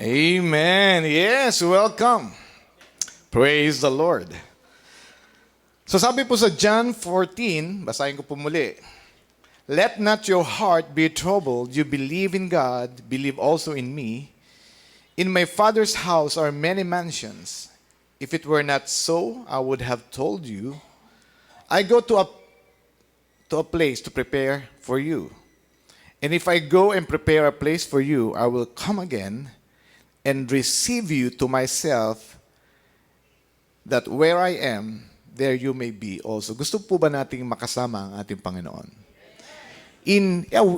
Amen. Yes, welcome. Praise the Lord. So sabi po sa John 14, basahin ko po muli. Let not your heart be troubled. You believe in God, believe also in me. In my Father's house are many mansions. If it were not so, I would have told you. I go to a place to prepare for you. And if I go and prepare a place for you, I will come again and receive you to myself, that where I am, there you may be also. Gusto po ba nating makasama ang ating Panginoon?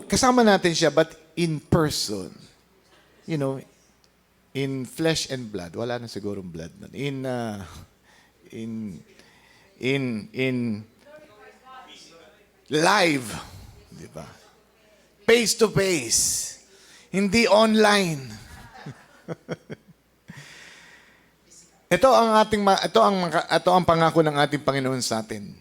Kasama natin siya, but in person. You know, in flesh and blood. Wala na sigurong blood nun. In live. Di ba? Face to face. Hindi online. Ito ang pangako ng ating Panginoon sa atin.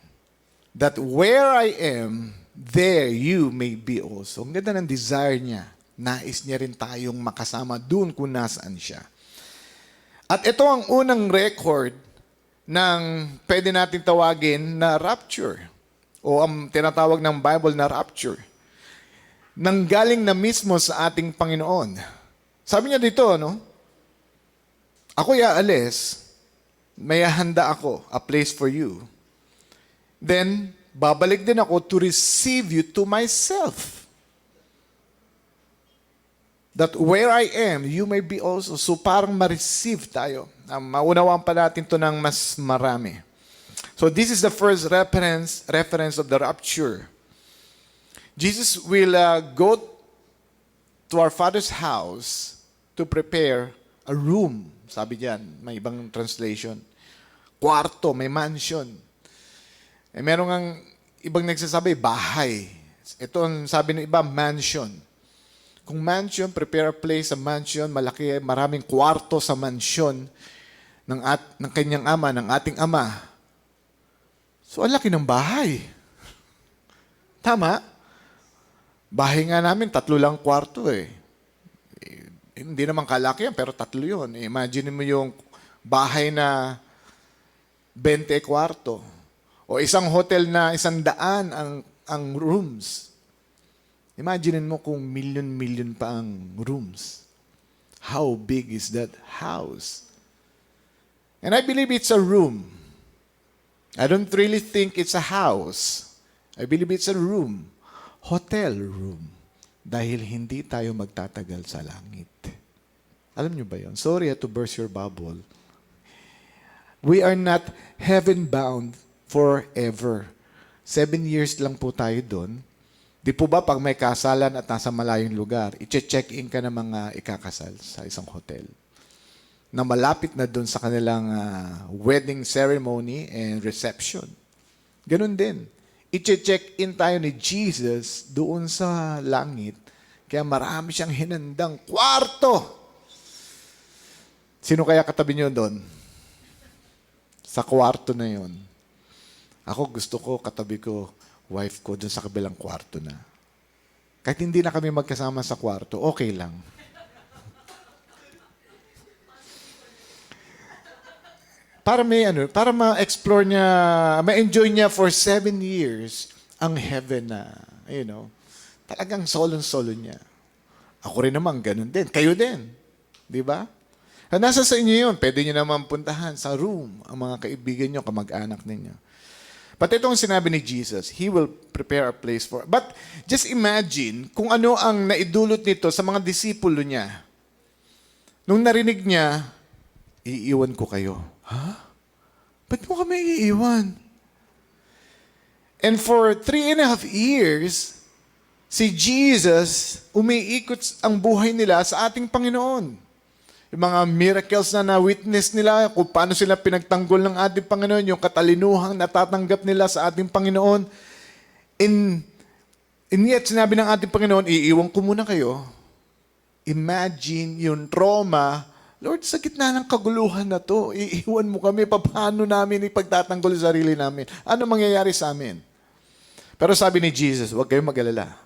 That where I am, there you may be also. Ang ganda ng desire niya. Nais niya rin tayong makasama doon kung nasaan siya. At ito ang unang record ng pwede natin tawagin na rapture. O ang tinatawag ng Bible na rapture. Nanggaling na mismo sa ating Panginoon. Sabi niya dito, no? Ako'y aalis, may handa ako, a place for you. Then, babalik din ako to receive you to myself. That where I am, you may be also. So parang ma-receive tayo. Maunawaan pa natin to ng mas marami. So this is the first reference of the rapture. Jesus will go to our Father's house to prepare a room. Sabi diyan, may ibang translation. Kwarto, may mansion. Meron ngang ibang nagsasabi, bahay. Ito ang sabi ng iba, mansion. Kung mansion, prepare a place sa mansion, malaki, maraming kwarto sa mansion ng kanyang ama, ng ating ama. So, ang laki ng bahay. Tama? Bahay nga namin, 3 lang kwarto eh. Hindi naman kalaki yan, pero 3 yun. Imagine mo yung bahay na 20 kwarto. O isang hotel na 100 ang rooms. Imagine mo kung million pa ang rooms. How big is that house? And I believe it's a room. I don't really think it's a house. I believe it's a room. Hotel room. Dahil hindi tayo magtatagal sa langit. Alam niyo ba yun? Sorry to burst your bubble. We are not heaven-bound forever. 7 years lang po tayo doon. Di po ba pag may kasalan at nasa malayong lugar, i-check-in ka ng mga ikakasal sa isang hotel na malapit na doon sa kanilang wedding ceremony and reception. Ganun din. I-check-in tayo ni Jesus doon sa langit. Kaya marami siyang hinandang kwarto. Sino kaya katabi niyo doon? Sa kwarto na yon. Ako gusto ko, katabi ko, wife ko doon sa kabilang kwarto na. Kahit hindi na kami magkasama sa kwarto, okay lang. Para ma-explore niya, ma-enjoy niya for 7 years ang heaven na, talagang solo niya. Ako rin naman, ganun din. Kayo din. Di ba? Nasa sa inyo yun. Pwede niyo naman puntahan sa room ang mga kaibigan niyo, kamag-anak ninyo. But itong sinabi ni Jesus, He will prepare a place for... But just imagine kung ano ang naidulot nito sa mga disipulo niya. Nung narinig niya, iiwan ko kayo. Ha? Ba't mo kami iiwan? And for 3.5 years, si Jesus, umiikot ang buhay nila sa ating Panginoon. Yung mga miracles na na-witness nila, kung paano sila pinagtanggol ng ating Panginoon, yung katalinuhang natatanggap nila sa ating Panginoon. And yet, sinabi ng ating Panginoon, iiwan ko muna kayo. Imagine yung trauma, Lord, sa gitna ng kaguluhan na to, iiwan mo kami, paano namin ipagtatanggol sa sarili namin? Ano mangyayari sa amin? Pero sabi ni Jesus, huwag kayong mag-alala.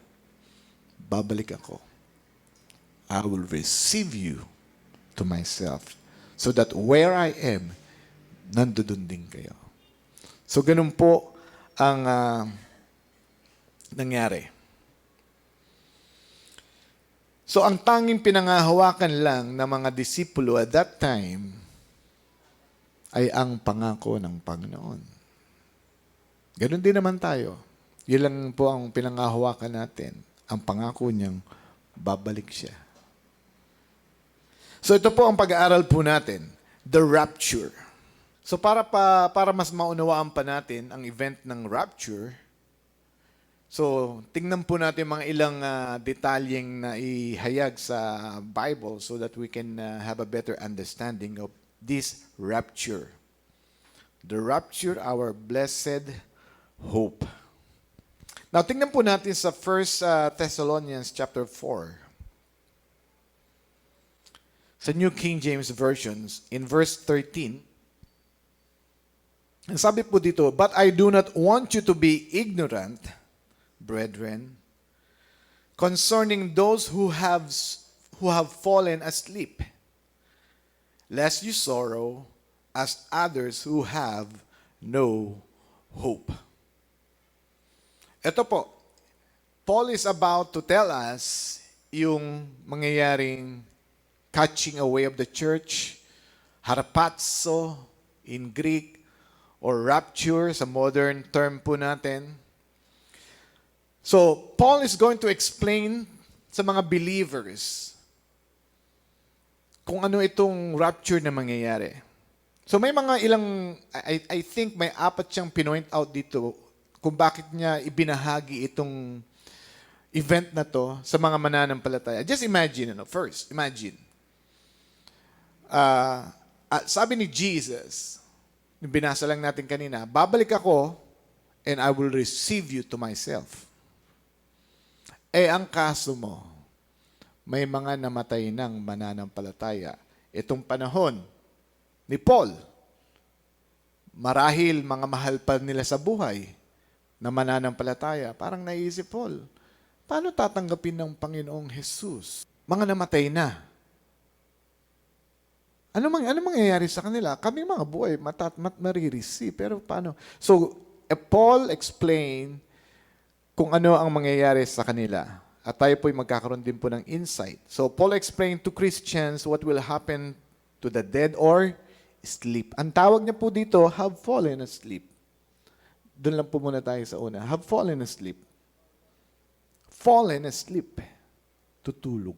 Babalik ako. I will receive you to myself. So that where I am, nandoon din kayo. So ganun po ang nangyari. So ang tanging pinangahawakan lang ng mga disipulo at that time ay ang pangako ng Panginoon. Ganun din naman tayo. Yun lang po ang pinangahawakan natin. Ang pangako niyang babalik siya. So ito po ang pag-aaral po natin, the rapture. So para mas maunawaan pa natin ang event ng rapture, so tingnan po natin mga ilang detalyeng na ihayag sa Bible so that we can have a better understanding of this rapture. The rapture, our blessed hope. Now tingnan po natin sa 1 Thessalonians chapter 4. Sa New King James Versions, in verse 13, ang sabi po dito, "But I do not want you to be ignorant, brethren, concerning those who have fallen asleep, lest you sorrow as others who have no hope." Ito po, Paul is about to tell us yung mangyayaring catching away of the church, harpazo in Greek, or rapture sa modern term po natin. So, Paul is going to explain sa mga believers kung ano itong rapture na mangyayari. So, may mga ilang, I think may 4 siyang pinoint out dito kung bakit niya ibinahagi itong event na to sa mga mananampalataya. Just imagine, first, imagine. Sabi ni Jesus, yung binasa lang natin kanina, babalik ako and I will receive you to myself. Ang kaso mo, may mga namatay ng mananampalataya. Itong panahon ni Paul, marahil mga mahal pa nila sa buhay na mananampalataya. Parang naisip Paul, paano tatanggapin ng Panginoong Jesus? Mga namatay na. Ano mangyayari sa kanila? Kami mga buhay, marireceive. Pero paano? So, Paul explained kung ano ang mangyayari sa kanila. At tayo po'y magkakaroon din po ng insight. So, Paul explained to Christians what will happen to the dead or sleep. Ang tawag niya po dito, have fallen asleep. Doon lang po muna tayo sa una. Have fallen asleep. Fallen asleep. Tutulog.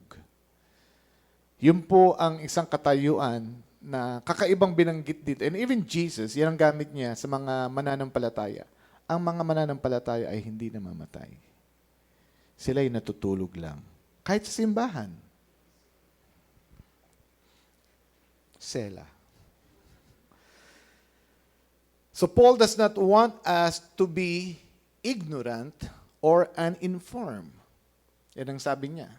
Yun po ang isang katayuan na kakaibang binanggit dito. And even Jesus, yan ang gamit niya sa mga mananampalataya. Ang mga mananampalataya ay hindi namamatay. Sila ay natutulog lang. Kahit sa simbahan. Sela. So Paul does not want us to be ignorant or uninformed. Yan ang sabi niya.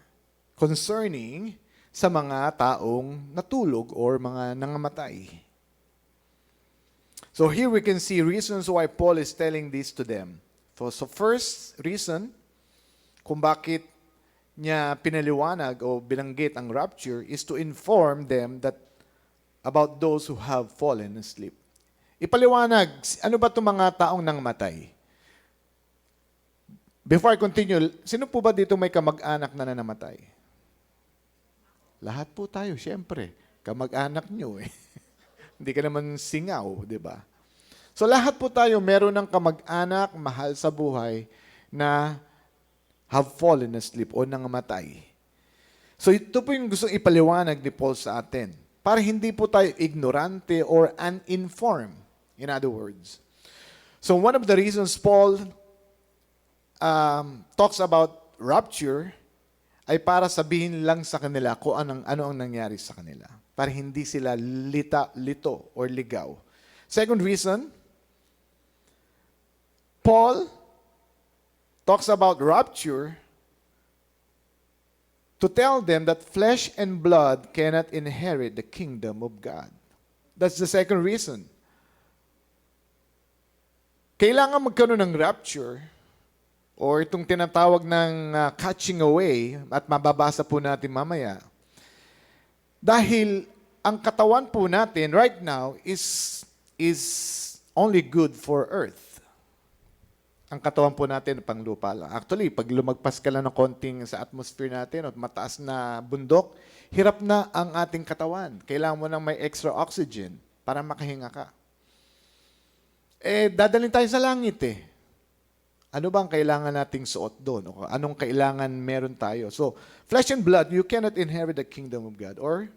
Concerning sa mga taong natulog or mga nangamatay. So here we can see reasons why Paul is telling this to them. So first reason kung bakit niya pinaliwanag o binanggit ang rapture is to inform them that about those who have fallen asleep. Ipaliwanag, ano ba itong mga taong nangamatay? Before I continue, sino po ba dito may kamag-anak na nanamatay? Lahat po tayo, siyempre. Kamag-anak nyo eh. Hindi ka naman singaw, di ba? So lahat po tayo meron ng kamag-anak, mahal sa buhay, na have fallen asleep o nangamatay. So ito po yung gustong ipaliwanag ni Paul sa atin. Para hindi po tayo ignorante or uninformed. In other words. So one of the reasons Paul talks about rapture ay para sabihin lang sa kanila kung ano ang nangyari sa kanila. Para hindi sila lito or ligaw. Second reason, Paul talks about rapture to tell them that flesh and blood cannot inherit the kingdom of God. That's the second reason. Kailangan magkaroon ng rapture or itong tinatawag ng catching away, at mababasa po natin mamaya, dahil ang katawan po natin right now is only good for earth. Ang katawan po natin pang lupa lang. Actually, pag lumagpas ka lang ng konting sa atmosphere natin at mataas na bundok, hirap na ang ating katawan. Kailangan mo nang may extra oxygen para makahinga ka. Dadalhin tayo sa langit eh. Ano bang kailangan nating suot doon? O anong kailangan meron tayo? So, flesh and blood, you cannot inherit the kingdom of God or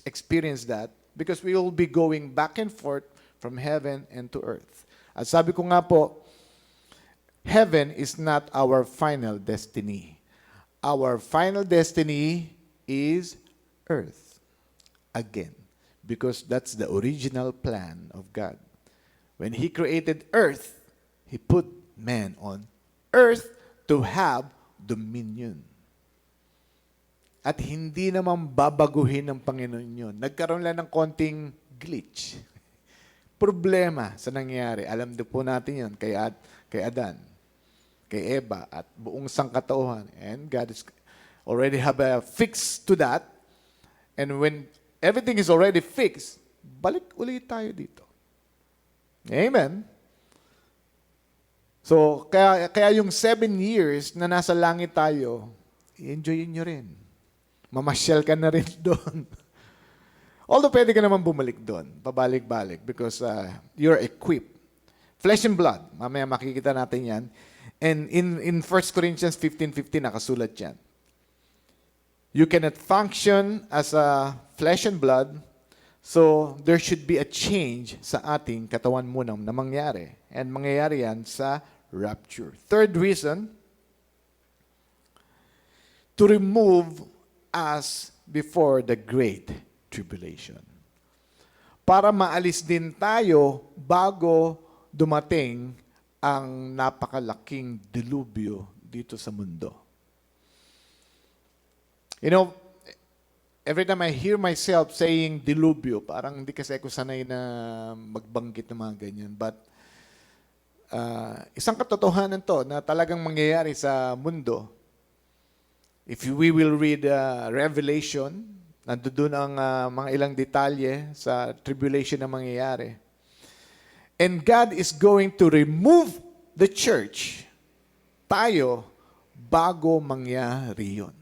experience that because we will be going back and forth from heaven and to earth. At sabi ko nga po, heaven is not our final destiny. Our final destiny is earth again because that's the original plan of God. When He created earth, He put man on earth to have dominion. At hindi naman babaguhin ng Panginoon yun. Nagkaroon lang ng konting glitch. Problema sa nangyayari. Alam din po natin yun kay Adan, kay Eva, at buong sangkatauhan. And God is already have a fix to that. And when everything is already fixed, balik ulit tayo dito. Amen? So, kaya yung 7 years na nasa langit tayo, enjoyin nyo rin. Mamasyal ka na rin doon. Although pwede ka naman bumalik doon, pabalik-balik, because you're equipped. Flesh and blood, mamaya makikita natin yan. And in 1 Corinthians 15:15, nakasulat yan. You cannot function as a flesh and blood, so there should be a change sa ating katawan muna na mangyari. And mangyayari yan sa rapture. Third reason, to remove us before the great tribulation. Para maalis din tayo bago dumating ang napakalaking dilubyo dito sa mundo. You know, every time I hear myself saying dilubyo, parang hindi kasi ako sanay na magbanggit ng mga ganyan. But isang katotohanan to na talagang mangyayari sa mundo. If we will read Revelation, nandoon ang mga ilang detalye sa tribulation na mangyayari. And God is going to remove the church, tayo, bago mangyari yun.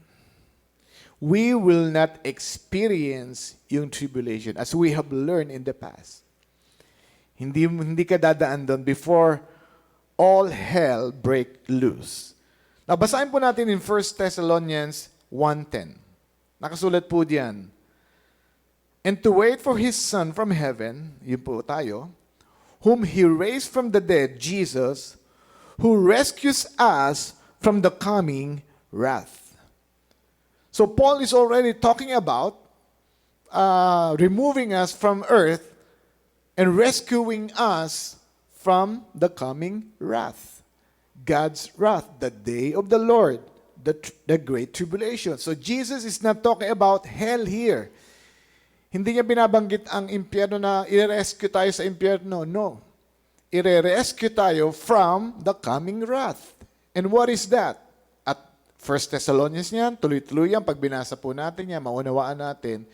We will not experience yung tribulation as we have learned in the past. Hindi ka dadaan doon before all hell break loose. Now, basahin po natin in 1 Thessalonians 1:10. Nakasulat po diyan. And to wait for His Son from heaven, yun po tayo, whom He raised from the dead, Jesus, who rescues us from the coming wrath. So Paul is already talking about removing us from earth and rescuing us from the coming wrath. God's wrath, the day of the Lord, the great tribulation. So Jesus is not talking about hell here. Hindi niya binabanggit ang impyerno na i-rescue tayo sa impyerno. No. I-rescue tayo from the coming wrath. And what is that? At 1 Thessalonians niyan, tuloy-tuloy yan. Pag binasa po natin yan, maunawaan natin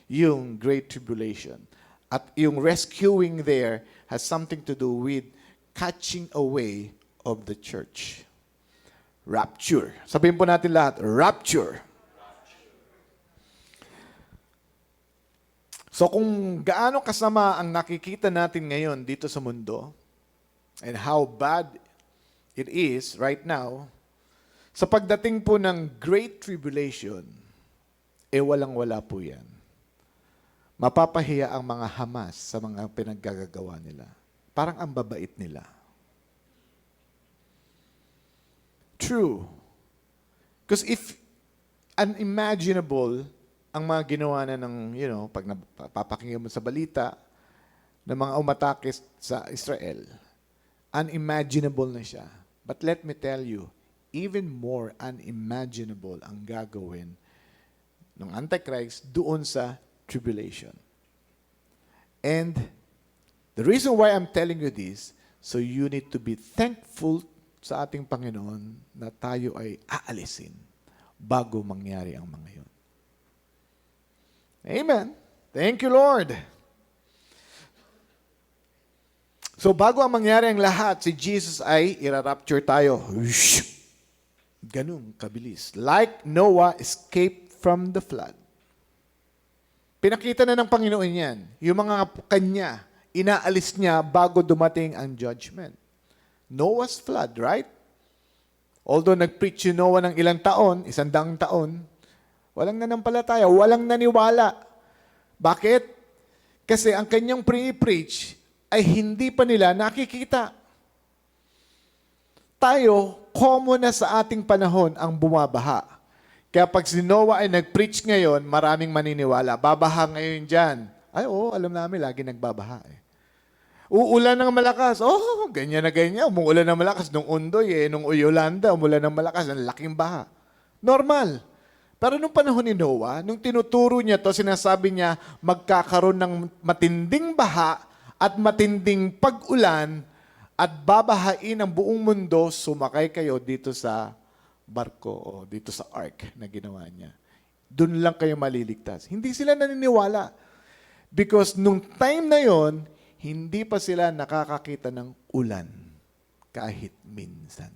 yung great tribulation. At yung rescuing there has something to do with catching away of the church. Rapture. Sabihin po natin lahat, rapture. So kung gaano kasama ang nakikita natin ngayon dito sa mundo, and how bad it is right now, sa pagdating po ng Great Tribulation, walang-wala po yan. Mapapahiya ang mga Hamas sa mga pinaggagawa nila. Parang ang babait nila. True. Because if unimaginable ang mga ginawa na ng, pag napapakinggan mo sa balita, ng mga umatake sa Israel, unimaginable na siya. But let me tell you, even more unimaginable ang gagawin ng Antichrist doon sa tribulation. And the reason why I'm telling you this, so you need to be thankful sa ating Panginoon na tayo ay aalisin bago mangyari ang mga yun. Amen. Thank you, Lord. So bago ang mangyari ang lahat, si Jesus ay ira-rapture tayo. Ganun kabilis. Like Noah escaped from the flood. Pinakita na ng Panginoon yan. Yung mga kanya, inaalis niya bago dumating ang judgment. Noah's flood, right? Although nag-preach si Noah ng ilang taon, 100 taon, walang nanampalataya, walang naniwala. Bakit? Kasi ang kanyang pre-preach ay hindi pa nila nakikita. Tayo, common na sa ating panahon ang bumabaha. Kaya pag si Noah ay nag-preach ngayon, maraming maniniwala. Babaha ngayon dyan. Ay, oo, alam namin, lagi nagbabaha. Uulan ng malakas. Oh, ganyan na ganyan. Umuulan ng malakas. Nung Undoy, nung Yolanda, umulan ng malakas. Ang laking baha. Normal. Pero nung panahon ni Noah, nung tinuturo niya to, sinasabi niya, magkakaroon ng matinding baha at matinding pag-ulan at babahain ang buong mundo, sumakay kayo dito sa barko o dito sa ark na ginawa niya. Doon lang kayo maliligtas. Hindi sila naniniwala. Because nung time na yon, hindi pa sila nakakakita ng ulan kahit minsan.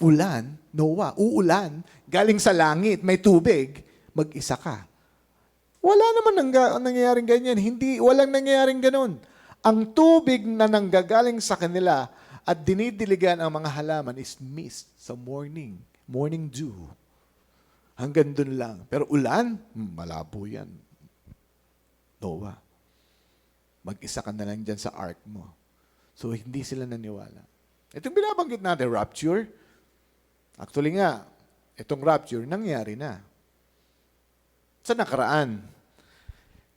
Ulan, Noah, uulan, galing sa langit, may tubig, mag-isa ka. Wala naman nangyayaring ganyan. Walang nangyayaring ganun. Ang tubig na nanggagaling sa kanila at dinidiligan ang mga halaman is mist sa morning dew. Hanggang dun lang. Pero ulan, malabo yan. Noah, mag-isa ka na lang dyan sa ark mo. So, hindi sila naniwala. Itong binabanggit natin, rapture. Actually nga, itong rapture, nangyari na. Sa nakaraan.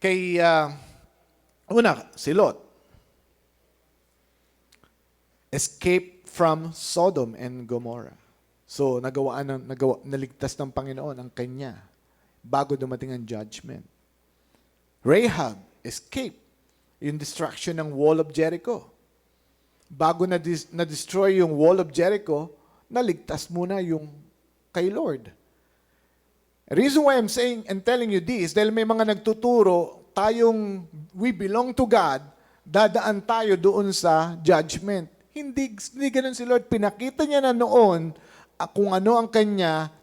Kay, una, si Lot. Escape from Sodom and Gomorrah. So, naligtas ng Panginoon ang kanya bago dumating ang judgment. Rahab, escape yung destruction ng wall of Jericho. Bago na-destroy yung wall of Jericho, naligtas muna yung kay Lord. The reason why I'm saying and telling you this, dahil may mga nagtuturo, we belong to God, dadaan tayo doon sa judgment. Hindi ganun si Lord. Pinakita niya na noon kung ano ang kanya,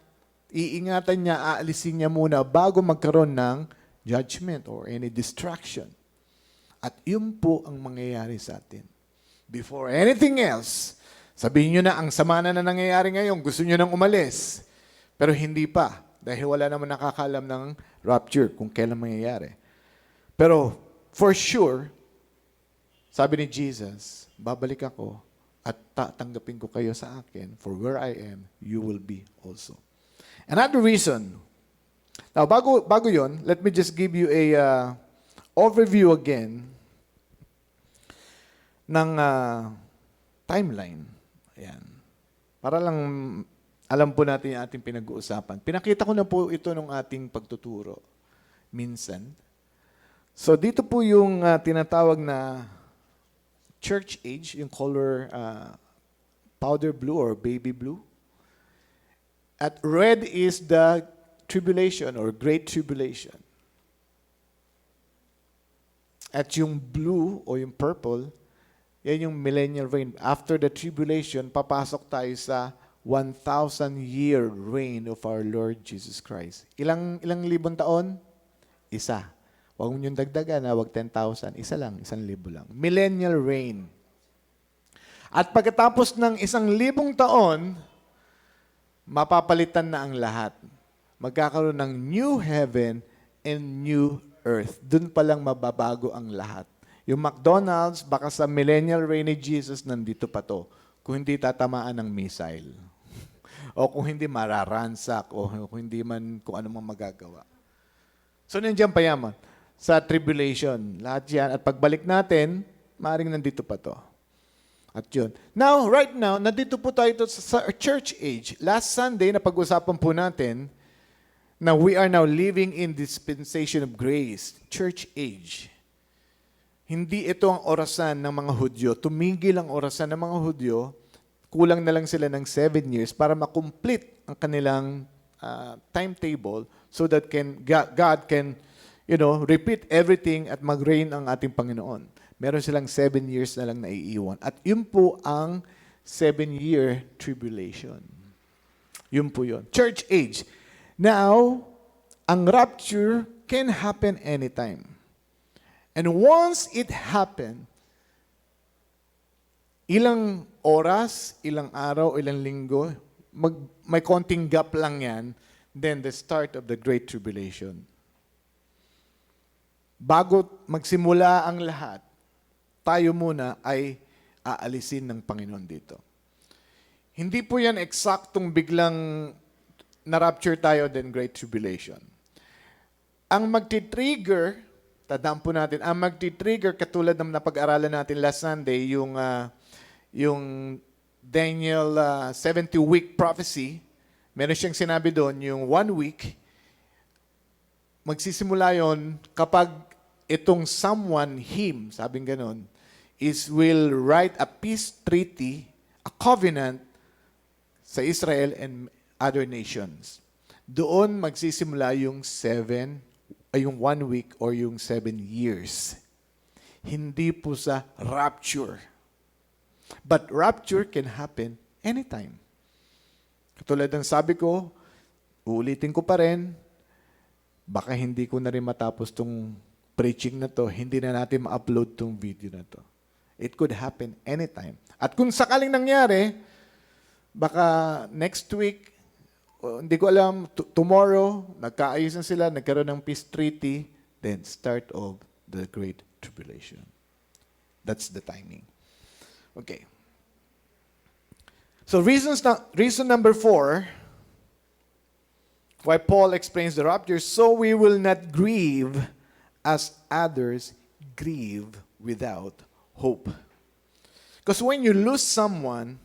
iingatan niya, aalisin niya muna bago magkaroon ng judgment or any distraction. At yun po ang mangyayari sa atin. Before anything else, sabihin nyo na ang sama na nangyayari ngayon, gusto nyo nang umalis. Pero hindi pa, dahil wala naman nakakalam ng rapture kung kailan mangyayari. Pero for sure, sabi ni Jesus, babalik ako at tatanggapin ko kayo sa akin, for where I am, you will be also. Another reason. Now, bago yon, let me just give you a overview again ng timeline. Ayan. Para lang alam po natin yung ating pinag-uusapan. Pinakita ko na po ito nung ating pagtuturo minsan. So, dito po yung tinatawag na church age, yung color powder blue or baby blue. At red is the tribulation or great tribulation. At yung blue o yung purple, yan yung millennial reign. After the tribulation, papasok tayo sa 1,000-year reign of our Lord Jesus Christ. Ilang libong taon? Isa. Huwag mo niyong dagdagan, huwag 10,000. Isa lang, 1,000 lang. Millennial reign. At pagkatapos ng 1,000 taon, mapapalitan na ang lahat. Magkakaroon ng new heaven and new earth. Doon pa lang mababago ang lahat. Yung McDonald's, baka sa millennial reign ni Jesus, nandito pa to. Kung hindi tatamaan ng missile. O kung hindi mararansak. O kung hindi man kung ano mang magagawa. So, nandiyan pa yaman. Sa tribulation. Lahat yan. At pagbalik natin, maaaring nandito pa to. At yun. Now, right now, nandito po tayo sa church age. Last Sunday, napag-usapan po natin na we are now living in dispensation of grace. Church age. Hindi ito ang orasan ng mga Hudyo. Tumigil ang orasan ng mga Hudyo. Kulang na lang sila ng 7 years para makomplete ang kanilang timetable so that God can repeat everything at mag-reign ang ating Panginoon. Meron silang 7 years na lang naiiwan. At yun po ang 7-year tribulation. Yun po yun. Church age. Now, ang rapture can happen anytime. And once it happened, ilang oras, ilang araw, ilang linggo, may konting gap lang yan, then the start of the Great Tribulation. Bago magsimula ang lahat, tayo muna ay aalisin ng Panginoon dito. Hindi po yan eksaktong biglang na-rapture tayo, then Great Tribulation. Ang magti-trigger, tandaan po natin, ang magti-trigger katulad ng napag-aralan natin last Sunday, yung Daniel 70-week prophecy, meron siyang sinabi doon, yung 1 week, magsisimula yon kapag itong someone, him, sabing ganon, will write a peace treaty, a covenant sa Israel and other nations. Doon magsisimula yung 1 week or yung 7 years. Hindi po sa rapture. But rapture can happen anytime. Katulad ng sabi ko, uulitin ko pa rin, baka hindi ko na rin matapos tong preaching na to, hindi na natin ma-upload tong video na to. It could happen anytime. At kung sakaling nangyari, baka next week, hindi ko alam, tomorrow, nagkaayos na sila, nagkaroon ng peace treaty, then start of the Great Tribulation. That's the timing. Okay. So reason number 4, why Paul explains the rapture, so we will not grieve as others grieve without hope. Because when you lose someone,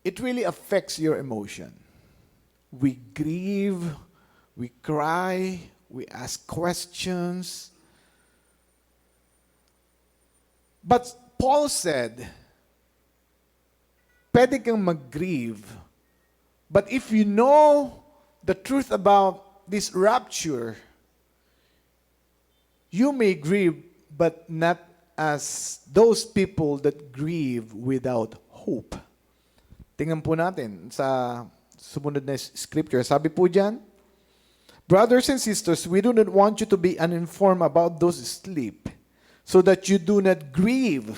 it really affects your emotion. We grieve, we cry, we ask questions. But Paul said, pwede kang mag-grieve, but if you know the truth about this rapture, you may grieve, but not as those people that grieve without hope. Tingnan po natin sa sumunod na scripture. Sabi po dyan, brothers and sisters, we do not want you to be uninformed about those asleep, so that you do not grieve.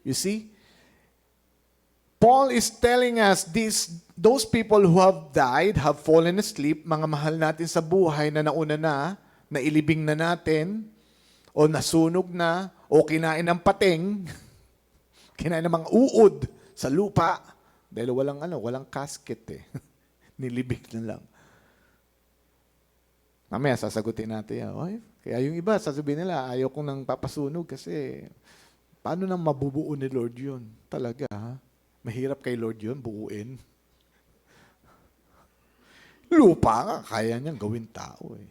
You see? Paul is telling us those people who have died, have fallen asleep, mga mahal natin sa buhay na nauna na, nailibing na natin, o nasunog na, o kinain ng pating, kinain ng mga uod sa lupa, dahil walang casket eh. Nilibing na lang. Mamaya sasagutin natin yan. Oy, kaya yung iba, sasabihin nila, ayaw kong nang papasunog kasi paano nang mabubuo ni Lord yun? Talaga, ha? Mahirap kay Lord yun, buuin. Lupa nga, kaya niyang gawin tao eh.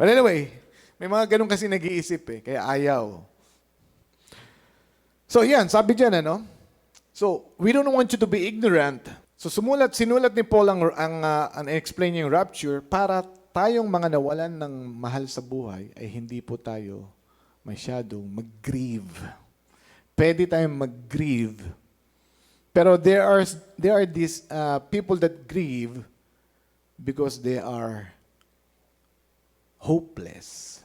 Well, anyway, may mga ganun kasi nag-iisip eh, kaya ayaw. So yan, sabi dyan, So, we don't want you to be ignorant. So sinulat ni Paul ang explain yung rapture para tayong mga nawalan ng mahal sa buhay ay hindi po tayo masyadong mag-grieve. Pwede tayong mag-grieve. Pero there are these people that grieve because they are hopeless.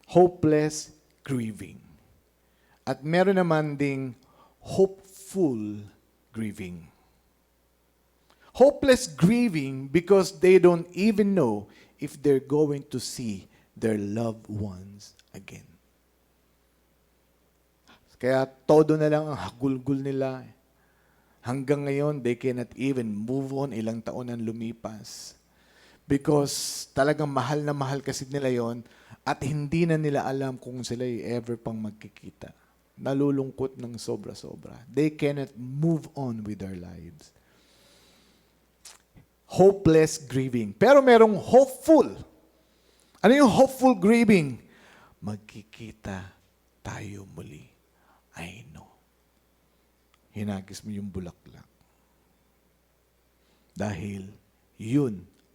Hopeless grieving. At meron naman ding hopeful grieving. Hopeless grieving because they don't even know if they're going to see their loved ones again. Kaya todo na lang ang hagulgul nila. Hanggang ngayon, they cannot even move on. Ilang taon ang lumipas. Because talagang mahal na mahal kasi nila yon at hindi na nila alam kung sila ever pang magkikita. Nalulungkot ng sobra-sobra. They cannot move on with their lives. Hopeless grieving. Pero merong hopeful. Ano yung hopeful grieving? Magkikita tayo muli. I know. Hinagis mo yung bulaklak. Dahil yun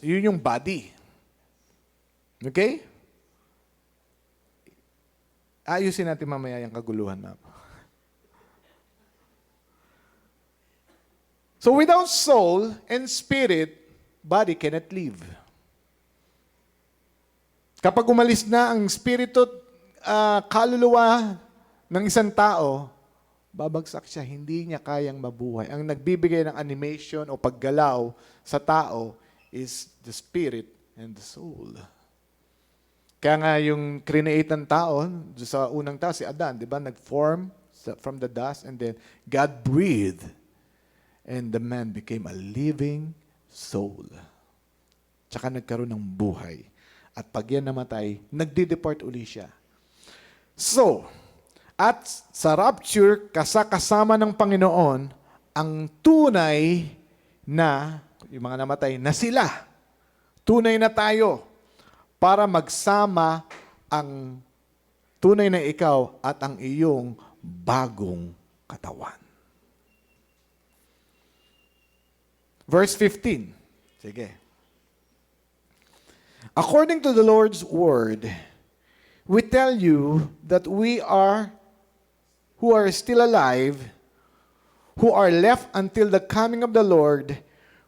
Yun yung body. Okay? Ayusin natin mamaya yung kaguluhan, ma'am. So without soul and spirit, body cannot live. Kapag umalis na ang spirito at kaluluwa ng isang tao, babagsak siya, hindi niya kayang mabuhay. Ang nagbibigay ng animation o paggalaw sa tao is the spirit and the soul. Kaya nga yung create ng tao, sa unang tao, si Adan, di ba? Nag-form from the dust and then God breathed and the man became a living soul. Tsaka nagkaroon ng buhay. At pag yan namatay, nagdi-depart uli siya. So, at sa rapture, kasama ng Panginoon, ang tunay na, yung mga namatay, na sila. Tunay na tayo para magsama ang tunay na ikaw at ang iyong bagong katawan. Verse 15. Sige. According to the Lord's word, we tell you that who are still alive, who are left until the coming of the Lord,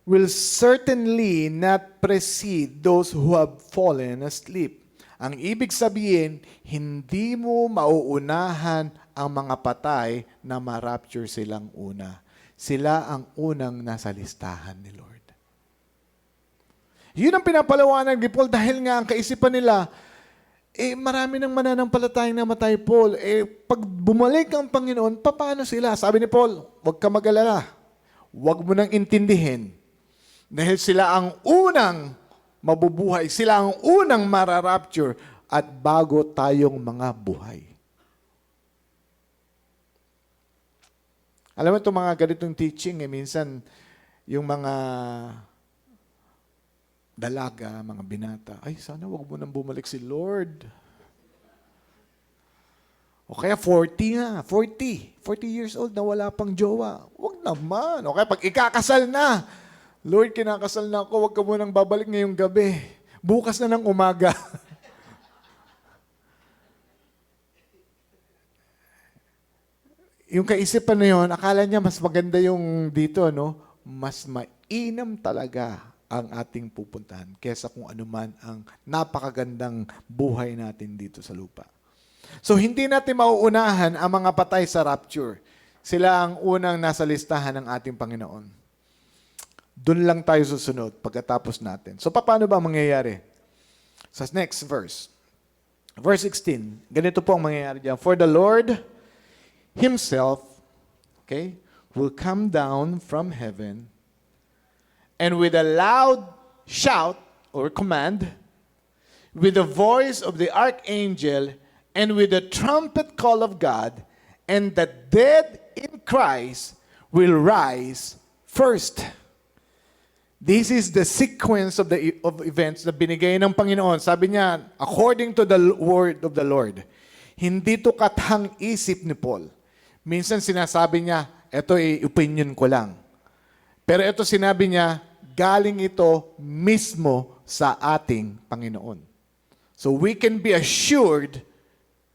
will certainly not precede those who have fallen asleep. Ang ibig sabihin, hindi mo mauunahan ang mga patay na ma-rapture silang una. Sila ang unang nasa listahan ni Lord. Yun ang pinapalawanag ni Paul dahil nga ang kaisipan nila, marami ng mananampalatayang namatay, Paul. Pag bumalik ang Panginoon, paano sila? Sabi ni Paul, huwag ka mag-alala. Huwag mo nang intindihin. Dahil sila ang unang mabubuhay. Sila ang unang mararapture at bago tayong mga buhay. Alam mo itong mga ganitong teaching, minsan yung mga dalaga, mga binata, ay sana wag mo nang bumalik si Lord. O kaya 40 na, 40 years old na wala pang jowa. Wag naman. O kaya pag ikakasal na, Lord, kinakasal na ako, wag ka mo nang babalik ngayong gabi. Bukas na ng umaga. Yung kaisipan na yun, akala niya mas maganda yung dito, no? Mas mainam talaga ang ating pupuntahan kesa kung anuman ang napakagandang buhay natin dito sa lupa. So, hindi natin mauunahan ang mga patay sa rapture. Sila ang unang nasa listahan ng ating Panginoon. Doon lang tayo susunod pagkatapos natin. So, paano ba mangyayari? Sa next verse. Verse 16. Ganito po ang mangyayari dyan. For the Lord Himself, okay, will come down from heaven and with a loud shout or command, with the voice of the archangel and with the trumpet call of God, and the dead in Christ will rise first. This is the sequence of events na binigay ng Panginoon. Sabi niya, according to the word of the Lord. Hindi to kathang-isip ni Paul. Minsan sinasabi niya, ito ay opinion ko lang. Pero ito sinabi niya, galing ito mismo sa ating Panginoon. So we can be assured,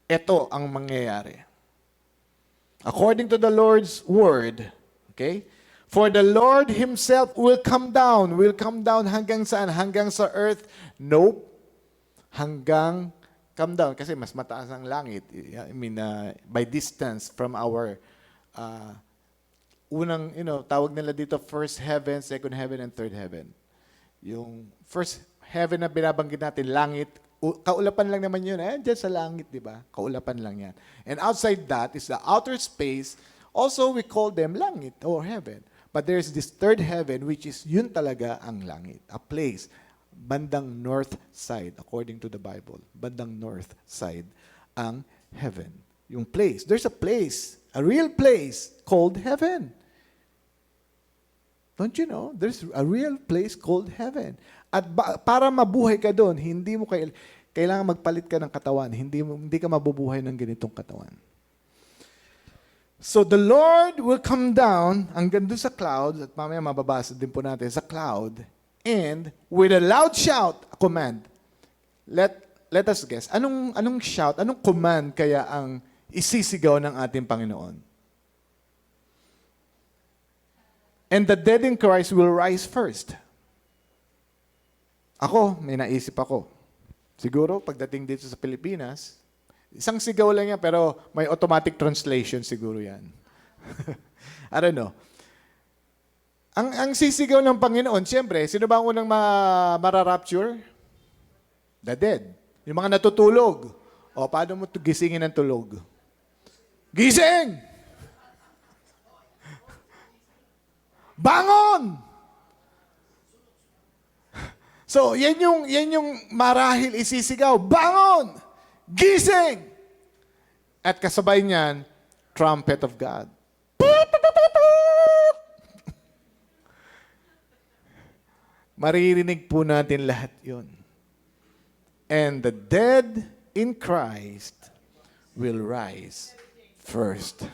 ito ang mangyayari. According to the Lord's word, okay? For the Lord Himself will come down. Will come down hanggang saan? Hanggang sa earth? Nope. Hanggang come down kasi mas mataas ang langit. I mean, by distance from our unang, tawag nila dito first heaven, second heaven, and third heaven. Yung first heaven na binabanggit natin, langit, kaulapan lang naman yun. Diyan sa langit, di ba? Kaulapan lang yan. And outside that is the outer space. Also, we call them langit or heaven. But there's this third heaven, which is yun talaga ang langit. A place. Bandang north side, according to the Bible. Bandang north side ang heaven. Yung place. There's a place, a real place called heaven. Don't you know? There's a real place called heaven. At para mabuhay ka doon, hindi mo kailangan magpalit ka ng katawan. Hindi ka mabubuhay ng ganitong katawan. So the Lord will come down hanggang doon sa cloud, at mamaya mababasa din po natin sa cloud, And with a loud shout, a command. Let us guess. Anong shout, anong command kaya ang isisigaw ng ating Panginoon? And the dead in Christ will rise first. Ako, may naisip ako. Siguro, pagdating dito sa Pilipinas, isang sigaw lang yan, pero may automatic translation siguro yan. I don't know. Ang sisigaw ng Panginoon, siyempre, sino ba ang unang mararapture? The dead. Yung mga natutulog. O, paano mo gisingin ng tulog? Gising! Bangon! So, yan yung marahil isisigaw. Bangon! Gising! At kasabay niyan, trumpet of God. Maririnig po natin lahat yun. And the dead in Christ will rise first.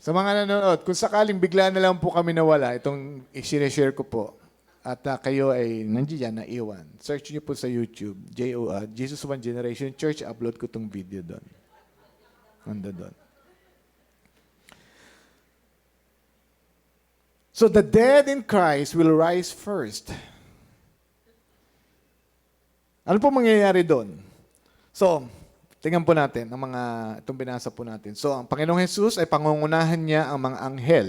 Sa mga nanonood, kung sakaling bigla na lang po kami nawala, itong i-share ko po, at kayo ay nandiyan, naiwan, search niyo po sa YouTube, Jesus One Generation Church, upload ko itong video doon. Nanda doon. So the dead in Christ will rise first. Ano po mangyayari doon? So, tingnan po natin ang mga itong binasa po natin. So, ang Panginoong Jesus ay pangungunahan niya ang mga anghel.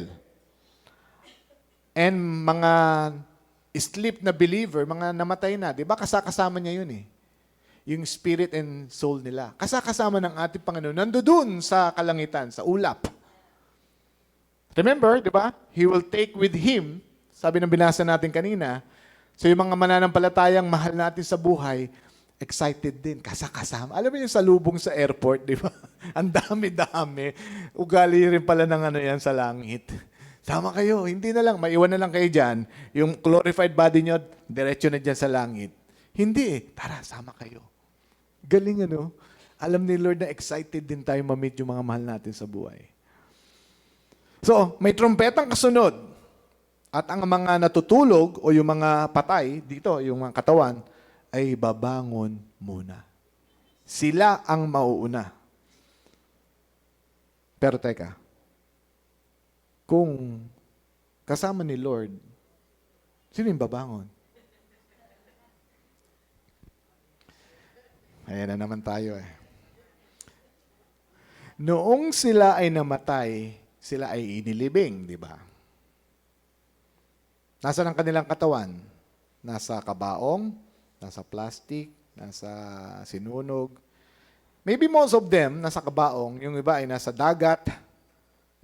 And mga sleep na believer, mga namatay na, di ba kasama niya yun eh. Yung spirit and soul nila. Kasama ng ating Panginoon. Nandoon sa kalangitan, sa ulap. Remember, di ba? He will take with Him, sabi ng binasa natin kanina, so yung mga mananampalatayang mahal natin sa buhay, excited din, kasama. Alam mo yung salubong sa airport, di ba? Ang dami-dami. Ugali rin pala ng ano yan sa langit. Sama kayo, hindi na lang, maiwan na lang kayo dyan. Yung glorified body nyo, diretso na dyan sa langit. Hindi eh, tara, sama kayo. Galing ano? Alam ni Lord na excited din tayo ma-meet yung mga mahal natin sa buhay. So, may trompetang kasunod. At ang mga natutulog o yung mga patay, dito, yung mga katawan, ay babangon muna. Sila ang mauuna. Pero teka, kung kasama ni Lord, sino yung babangon? Ayan na naman tayo eh. Noong sila ay namatay, sila ay inilibing, di ba? Nasaan ang kanilang katawan? Nasa kabaong, nasa plastic, nasa sinunog. Maybe most of them nasa kabaong, yung iba ay nasa dagat,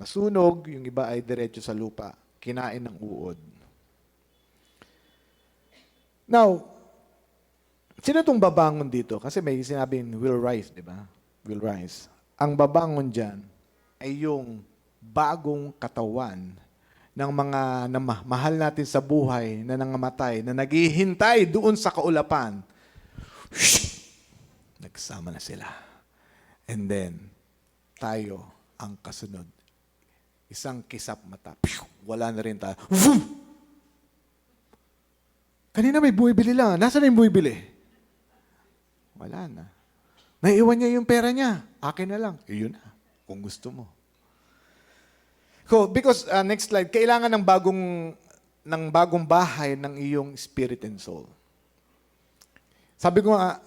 nasunog, yung iba ay diretso sa lupa, kinain ng uod. Now, sino itong babangon dito? Kasi may sinabing will rise, di ba? Will rise. Ang babangon dyan ay yung bagong katawan ng mga mahal natin sa buhay na nangamatay, na naghihintay doon sa kaulapan. Nagsama na sila. And then, tayo ang kasunod. Isang kisap mata. Wala na rin tayo. Kanina may buwibili lang. Nasaan na yung buwibili? Wala na. Naiwan niya yung pera niya. Akin na lang. Yun na. Kung gusto mo. So, because, next slide, kailangan ng bagong bahay ng iyong spirit and soul. Sabi ko nga,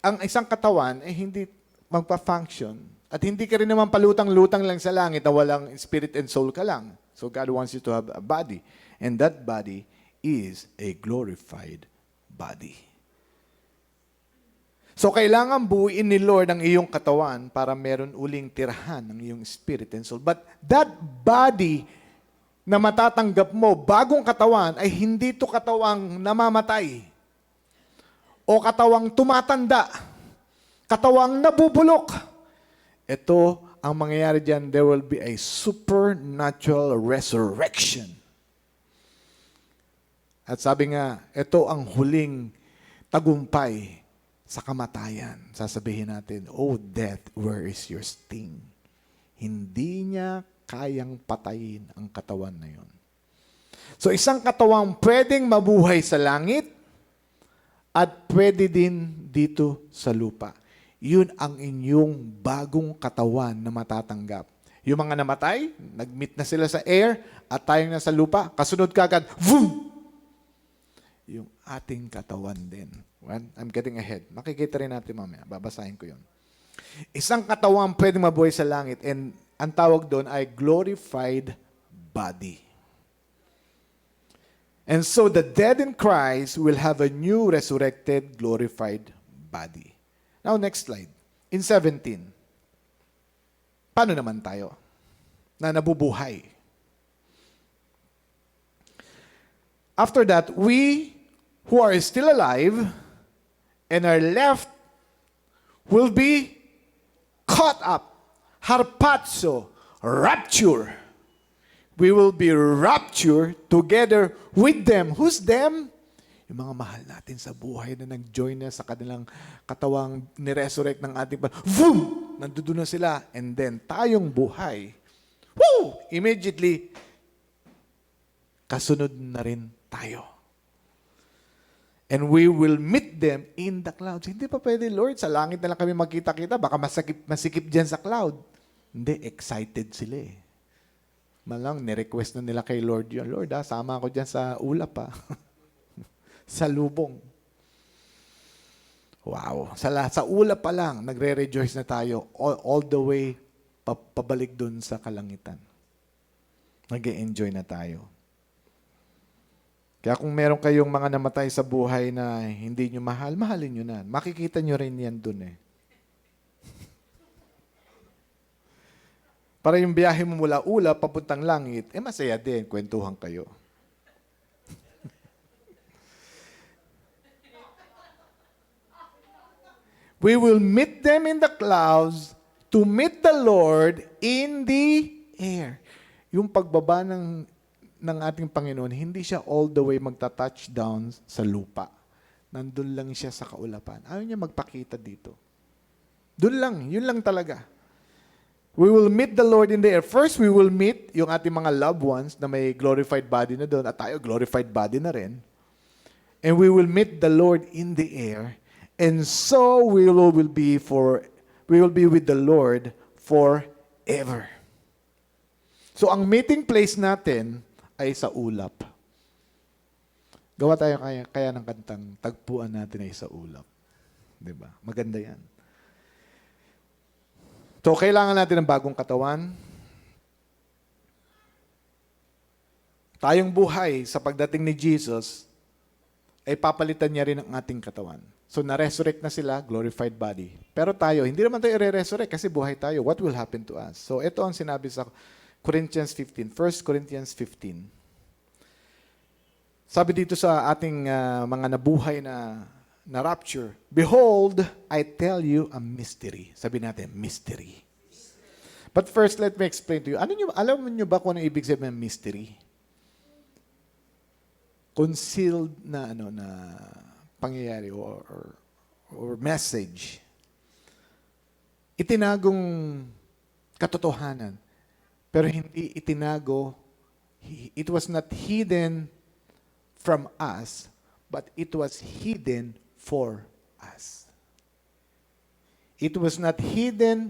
ang isang katawan ay hindi magpa-function at hindi ka rin naman palutang-lutang lang sa langit na walang spirit and soul ka lang. So God wants you to have a body. And that body is a glorified body. So, kailangan buuin ni Lord ang iyong katawan para meron uling tirahan ng iyong spirit and soul. But that body na matatanggap mo, bagong katawan, ay hindi ito katawang namamatay o katawang tumatanda, katawang nabubulok. Ito, ang mangyayari dyan, there will be a supernatural resurrection. At sabi nga, ito ang huling tagumpay sa kamatayan. Sasabihin natin, "Oh death, where is your sting?" Hindi niya kayang patayin ang katawan na yun. So isang katawang pwedeng mabuhay sa langit at pwede din dito sa lupa. Yun ang inyong bagong katawan na matatanggap. Yung mga namatay, nag-meet na sila sa air at tayong nasa lupa, kasunod kagad, boom! Yung ating katawan din. Well, I'm getting ahead. Makikita rin natin mamaya. Babasahin ko yun. Isang katawang pwedeng mabuhay sa langit and ang tawag doon ay glorified body. And so the dead in Christ will have a new resurrected glorified body. Now next slide. In 17. Paano naman tayo na nabubuhay? After that, we who are still alive and are left will be caught up, harpazo, rapture. We will be raptured together with them. Who's them? Yung mga mahal natin sa buhay na nag-join na sa kanilang katawang niresurrect ng ating boom! Nandoon na sila. And then, tayong buhay. Woo! Immediately, kasunod na rin tayo. And we will meet them in the clouds. Hindi pa pwede, Lord. Sa langit na lang kami magkita-kita. Baka masikip dyan sa cloud. Hindi, excited sila eh. Malang, nirequest na nila kay Lord yun. Lord, sama ako dyan sa ulap pa. Sa lubong. Wow. Sa ulap pa lang, nagre-rejoice na tayo all the way pabalik dun sa kalangitan. Nag-e-enjoy na tayo. Kaya kung meron kayong mga namatay sa buhay na hindi nyo mahal, mahalin nyo na. Makikita nyo rin yan dun eh. Para yung biyahe mo mula ulap, papuntang langit, masaya din, kwentuhan kayo. We will meet them in the clouds to meet the Lord in the air. Yung pagbaba ng ating Panginoon, hindi siya all the way magta-touchdown sa lupa. Nandun lang siya sa kaulapan. Ayaw niya magpakita dito. Doon lang, yun lang talaga. We will meet the Lord in the air. First, we will meet yung ating mga loved ones na may glorified body na doon at tayo glorified body na rin. And we will meet the Lord in the air. And so we will be with the Lord forever. So ang meeting place natin ay sa ulap. Gawa tayo kaya ng kantang tagpuan natin ay sa ulap. 'Di ba? Maganda 'yan. So kailangan natin ng bagong katawan. Tayong buhay sa pagdating ni Jesus ay papalitan niya rin ang ating katawan. So, na-resurrect na sila, glorified body. Pero tayo, hindi naman tayo i-resurrect kasi buhay tayo. What will happen to us? So, ito ang sinabi sa Corinthians 15. 1 Corinthians 15. Sabi dito sa ating mga nabuhay na rapture, "Behold, I tell you a mystery." Sabi natin, mystery. But first, let me explain to you. Alam niyo ba kung ano ibig sabihin ng mystery? Concealed na pangyayari or message. Itinagong katotohanan. Pero hindi itinago, it was not hidden from us, but it was hidden for us. It was not hidden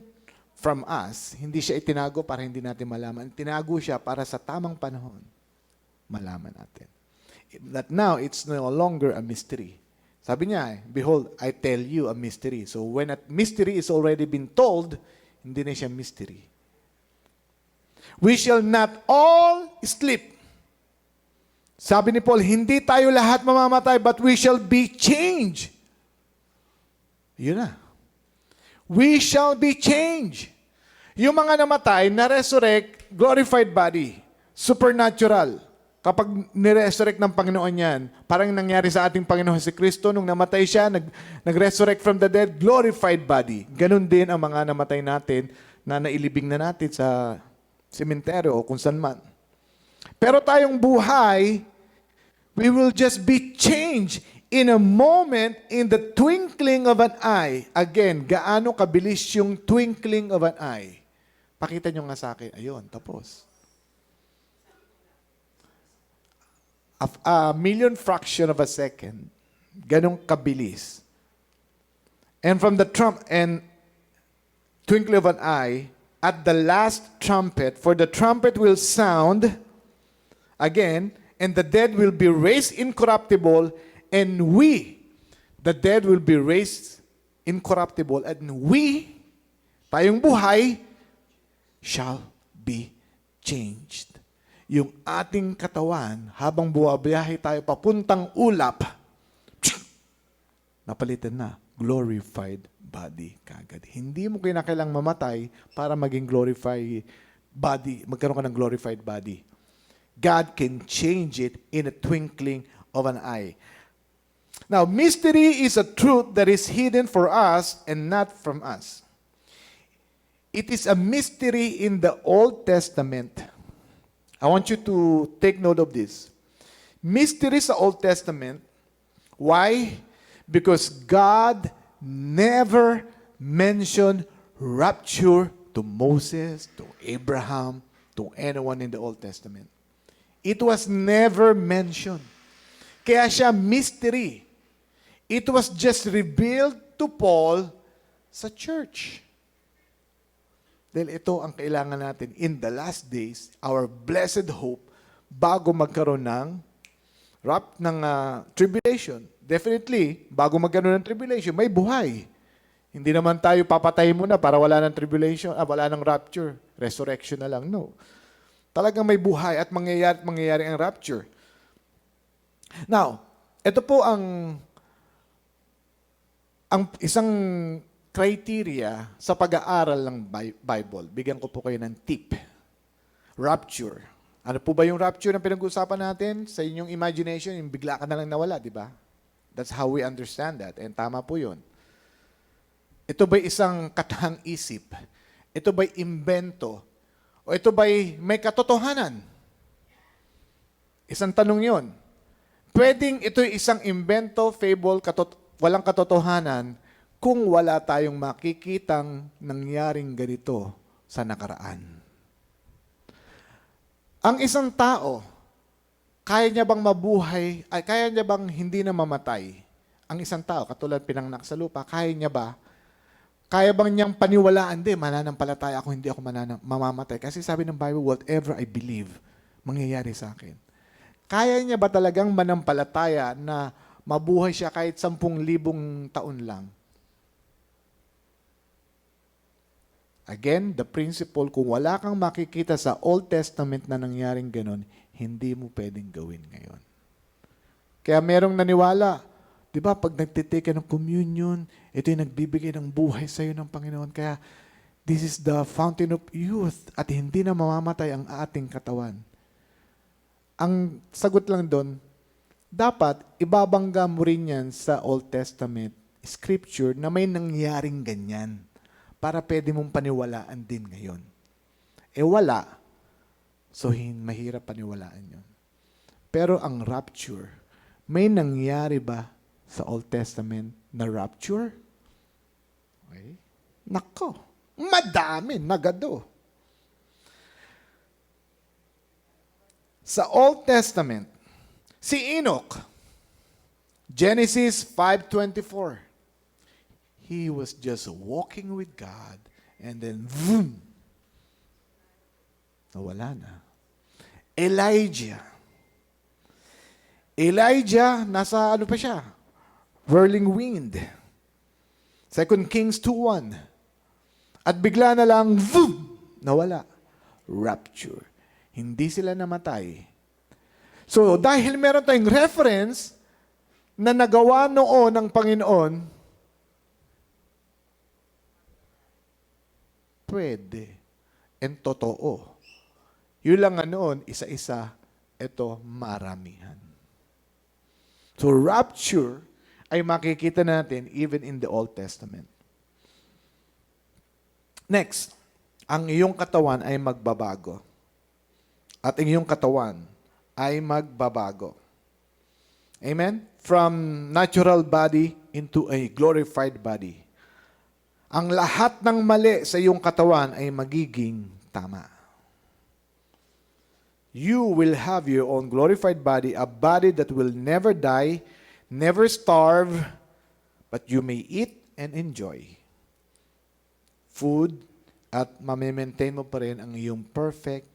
from us. Hindi siya itinago para hindi natin malaman. Tinago siya para sa tamang panahon, malaman natin. That now, it's no longer a mystery. Sabi niya, "Behold, I tell you a mystery." So when a mystery is already been told, hindi na siya mystery. "We shall not all sleep." Sabi ni Paul, hindi tayo lahat mamamatay, but we shall be changed. Yun na. We shall be changed. Yung mga namatay, na-resurrect, glorified body, supernatural. Kapag niresurrect ng Panginoon yan, parang nangyari sa ating Panginoon si Kristo, nung namatay siya, nag-resurrect from the dead, glorified body. Ganon din ang mga namatay natin na nailibing na natin sa sementeryo o kung saan man. Pero tayong buhay, we will just be changed In a moment, in the twinkling of an eye. Again, gaano kabilis yung twinkling of an eye? Pakita nyo nga sa akin. Ayun, tapos. A million fraction of a second. Ganong kabilis. And from the twinkling of an eye, at the last trumpet, for the trumpet will sound again, and the dead will be raised incorruptible, and we, the dead will be raised incorruptible, and we, tayong buhay, shall be changed. Yung ating katawan, habang buwabiyahe tayo papuntang ulap, napalitan na, glorified body kagad. Hindi mo kinakailang mamatay para maging glorified body, magkaroon ka ng glorified body. God can change it in a twinkling of an eye. Now, mystery is a truth that is hidden for us and not from us. It is a mystery in the Old Testament. I want you to take note of this. Mystery sa Old Testament. Why? Because God never mentioned rapture to Moses, to Abraham, to anyone in the Old Testament. It was never mentioned. Kaya siya mystery. It was just revealed to Paul sa church. Dahil ito ang kailangan natin in the last days, our blessed hope, bago magkaroon ng tribulation. Definitely, bago magkaroon ng tribulation, may buhay. Hindi naman tayo papatayin muna para wala ng tribulation, wala ng rapture. Resurrection na lang. No. Talagang may buhay at mangyayari ang rapture. Now, ito po ang isang criteria sa pag-aaral ng Bible. Bigyan ko po kayo ng tip. Rapture. Ano po ba yung rapture na pinag-uusapan natin? Sa inyong imagination, yung bigla ka na lang nawala, di ba? That's how we understand that. And tama po yun. Ito ba'y isang katahang isip? Ito ba'y imbento? O ito ba'y may katotohanan? Isang tanong yun. Pwedeng ito'y isang imbento, fable, walang katotohanan kung wala tayong makikitang nangyaring ganito sa nakaraan. Ang isang tao, kaya niya bang mabuhay, kaya niya bang hindi na mamatay? Ang isang tao, katulad pinanganak sa lupa, kaya niya ba? Kaya bang niyang paniwalaan, mananampalataya ako, hindi ako mamamatay. Kasi sabi ng Bible, whatever I believe, mangyayari sa akin. Kaya niya ba talagang manampalataya na mabuhay siya kahit 10,000 taon lang? Again, the principle, kung wala kang makikita sa Old Testament na nangyaring ganon, hindi mo pwedeng gawin ngayon. Kaya merong naniwala, di ba, pag nagtitake ng communion, ito yung nagbibigay ng buhay sa iyo ng Panginoon. Kaya, this is the fountain of youth at hindi na mamamatay ang ating katawan. Ang sagot lang doon, dapat ibabangga mo rin yan sa Old Testament scripture na may nangyaring ganyan para pwede mong paniwalaan din ngayon. Wala. So, mahirap paniwalaan yun. Pero ang rapture, may nangyari ba sa Old Testament na rapture? Okay. Nako, madami, nagado. Sa Old Testament, si Enoch, Genesis 5:24, he was just walking with God and then boom, nawala na. Elijah, nasa ano pa siya? Whirling wind. 2 Kings 2:1. At bigla na lang, boom, nawala. Rapture. Hindi sila namatay. So, dahil meron tayong reference na nagawa noon ng Panginoon, pwede. And totoo. Yun lang nga noon, isa-isa, ito maramihan. So, rapture ay makikita natin even in the Old Testament. Next, ang iyong katawan ay magbabago. At ang iyong katawan ay magbabago. Amen? From natural body into a glorified body. Ang lahat ng mali sa iyong katawan ay magiging tama. You will have your own glorified body, a body that will never die, never starve, but you may eat and enjoy food at mamimaintain mo pa rin ang iyong perfect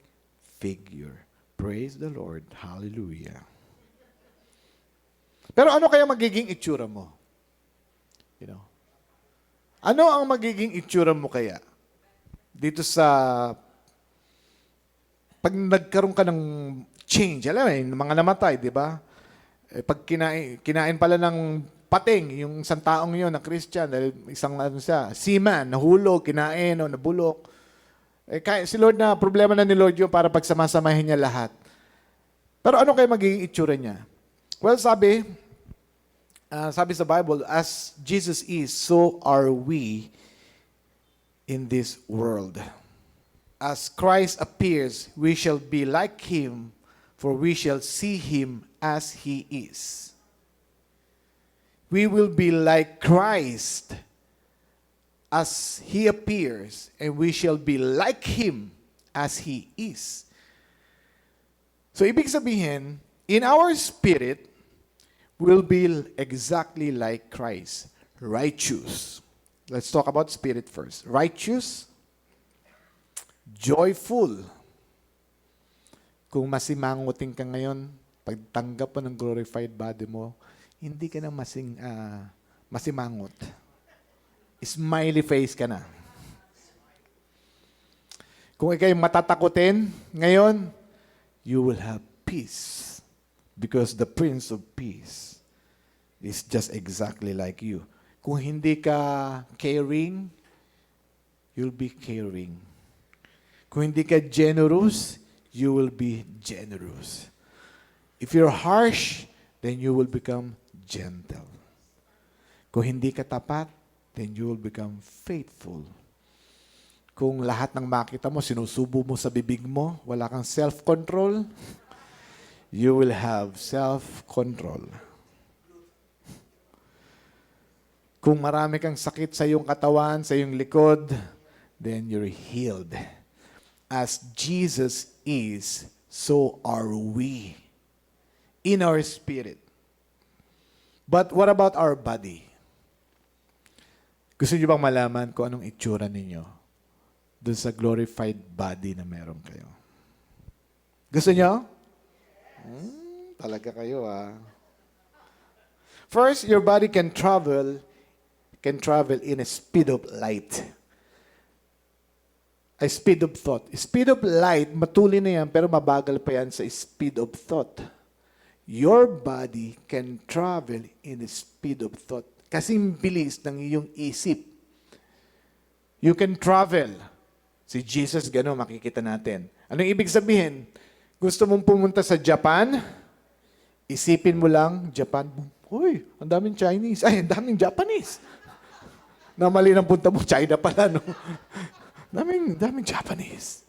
figure. Praise the Lord. Hallelujah. Pero ano kaya magiging itsura mo? You know? Ano ang magiging itsura mo kaya? Dito sa pag nagkaroon ka ng change, alam mo, mga namatay, di ba? Pag kinain pala ng pating, yung isang taong yun na Christian, dahil isang seaman, nahulog, kinain o nabulok. Si Lord na, problema na ni Lord yun para pagsamasamahin niya lahat. Pero ano kayo magiging itsura niya? Well, sabi sa Bible, as Jesus is, so are we in this world. As Christ appears, we shall be like Him, for we shall see Him as He is. We will be like Christ as He appears, and we shall be like Him as He is. So, ibig sabihin, in our spirit, we'll be exactly like Christ. Righteous. Let's talk about spirit first. Righteous, joyful. Kung masimangutin ka ngayon, pagtanggap mo ng glorified body mo, hindi ka na masimangot. Smiley face ka na. Kung ikaw'y matatakutin ngayon, you will have peace. Because the Prince of Peace is just exactly like you. Kung hindi ka caring, you'll be caring. Kung hindi ka generous, you will be generous. If you're harsh, then you will become gentle. Kung hindi ka tapat, then you will become faithful. Kung lahat ng makita mo, sinusubo mo sa bibig mo, wala kang self-control, you will have self-control. Kung marami kang sakit sa iyong katawan, sa iyong likod, then you're healed. As Jesus is, so are we in our spirit. But what about our body? Gusto niyo bang malaman kung anong itsura ninyo doon sa glorified body na meron kayo? Gusto niyo? Talaga kayo, ah. First, your body can travel in a speed of light. A speed of thought. Speed of light, matuloy na yan, pero mabagal pa yan sa speed of thought. Your body can travel in a speed of thought. Kasing bilis ng iyong isip. You can travel. Si Jesus, gano'n, makikita natin. Anong ibig sabihin? Gusto mong pumunta sa Japan? Isipin mo lang, Japan. Uy, ang daming Chinese. Ay, ang daming Japanese. Na mali ng punta mo, China pala, no? daming Japanese.